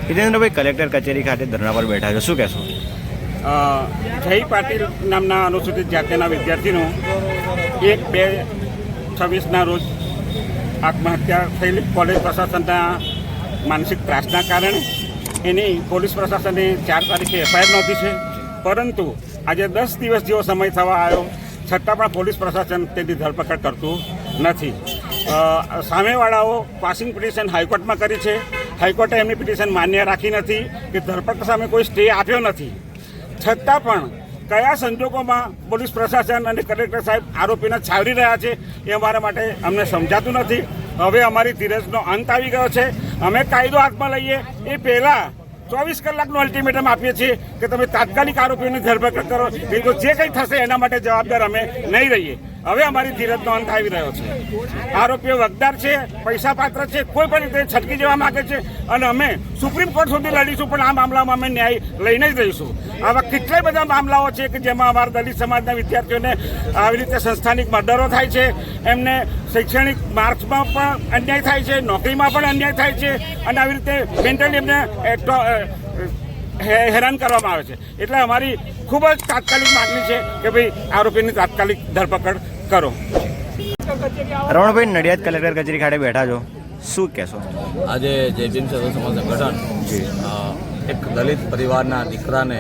હિતેન્દ્રભાઈ, collector કચેરી ખાતે ધરણા પર બેઠા છો, શું કહેશો? જય પાટીલ નામના અનુસૂચિત જાતિના વિદ્યાર્થીનું 1/2/26ના રોજ આત્મહત્યા થયેલી કોલેજ પ્રશાસનના માનસિક ત્રાસના કારણે એની પોલીસ પ્રશાસને 4 તારીખે FIR નોંધી છે. પરંતુ આજે 10 દિવસ જેવો સમય થવા આવ્યો છતાં પણ પોલીસ પ્રશાસન તેની ધરપકડ કરતું નથી. સામેવાળાઓ પાસિંગ પિટિશન હાઈકોર્ટમાં કરી છે. હાઈકોર્ટે એમની પિટિશન માન્ય રાખી નથી કે ધરપકડ સામે કોઈ સ્ટે આપ્યો નથી. છતાં પણ કયા સંજોગોમાં પોલીસ પ્રશાસન અને કલેક્ટર સાહેબ આરોપીને છાવરી રહ્યા છે એ અમારા માટે અમને સમજાતું નથી. હવે અમારી ધીરજનો અંત આવી ગયો છે. અમે કાયદો હાથમાં લઈએ એ પહેલાં 24 કલાકનું અલ્ટિમેટમ આપીએ છીએ કે તમે તાત્કાલિક આરોપીઓની ધરપકડ કરો. એ તો જે કંઈ થશે એના માટે જવાબદાર અમે નહીં રહીએ. હવે અમારી ધીરજનો અંત આવી રહ્યો છે. આરોપીઓ વગદાર છે, પૈસા પાત્ર છે, કોઈ પણ રીતે છટકી જવા માગે છે અને અમે સુપ્રીમ કોર્ટ સુધી લડીશું, પણ આ મામલામાં અમે ન્યાય લઈને જ રહીશું. આવા કેટલાય બધા મામલાઓ છે કે જેમાં અમારા દલિત સમાજના વિદ્યાર્થીઓને આવી રીતે સંસ્થાનિક મર્ડરો થાય છે, એમને શૈક્ષણિક માર્ક્સમાં પણ અન્યાય થાય છે, નોકરીમાં પણ અન્યાય થાય છે અને આવી રીતે મેન્ટલી એમને હેરાન કરવામાં આવે છે. એટલે અમારી ખૂબ જ તાત્કાલિક માગણી છે કે ભાઈ આરોપીની તાત્કાલિક ધરપકડ કરો. રમણભાઈ, નડિયાદ કલેક્ટર કચેરી ખાતે બેઠા છો, શું કહેશો? આજે જય ભીમ સર્વ સમાજ સંગઠન એક દલિત પરિવારના દીકરાને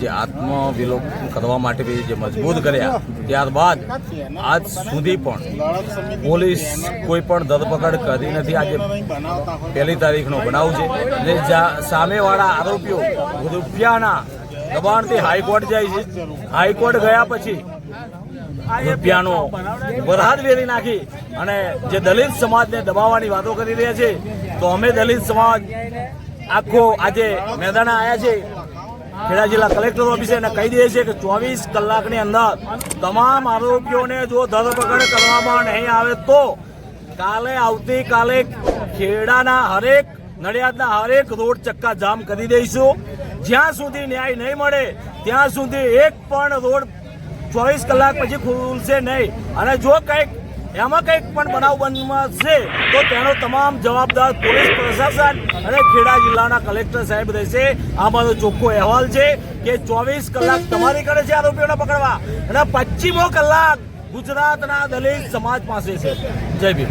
જે આત્મવિલોપન કરવા માટે જે મજબૂત કર્યા, ત્યારબાદ આજ સુધી પણ પોલીસ કોઈ પણ ધરપકડ કરી નથી. આજે 1 તારીખનો બનાવ છે અને સામેવાળા આરોપીઓ રૂપિયાના દબાણથી હાઈકોર્ટ જાય છે. હાઈકોર્ટ ગયા પછી રૂપિયાનો વરહાદ વેરી નાખી અને જે દલિત સમાજને દબાવવાની વાતો કરી રહ્યા છે, તો અમે દલિત સમાજ આખો આજે મેદાને આવ્યા છે ખેડા જિલ્લા કલેક્ટર ઓફિસે અને કહી દઈએ છીએ કે 24 કલાકની અંદર તમામ આરોપીઓને જો ધરપકડ કરવામાં નહીં આવે તો આવતીકાલે ખેડાના હરેક નડિયાદના હરેક રોડ ચક્કા જામ કરી દઈશું. જ્યાં સુધી ન્યાય નહીં મળે ત્યાં સુધી એક પણ રોડ 24 કલાક પછી ખુલશે નહીં. અને જો એમાં કંઈક પણ બનાવ બનશે તો તેનો તમામ જવાબદાર પોલીસ પ્રશાસન અને ખેડા જિલ્લાના કલેક્ટર સાહેબ રહેશે. આ મારો ચોખ્ખો અહેવાલ છે કે 24 કલાક તમારી કરે છે આરોપીઓને પકડવા અને 25મો કલાક ગુજરાતના દલિત સમાજ પાસે છે. જય ભીમ.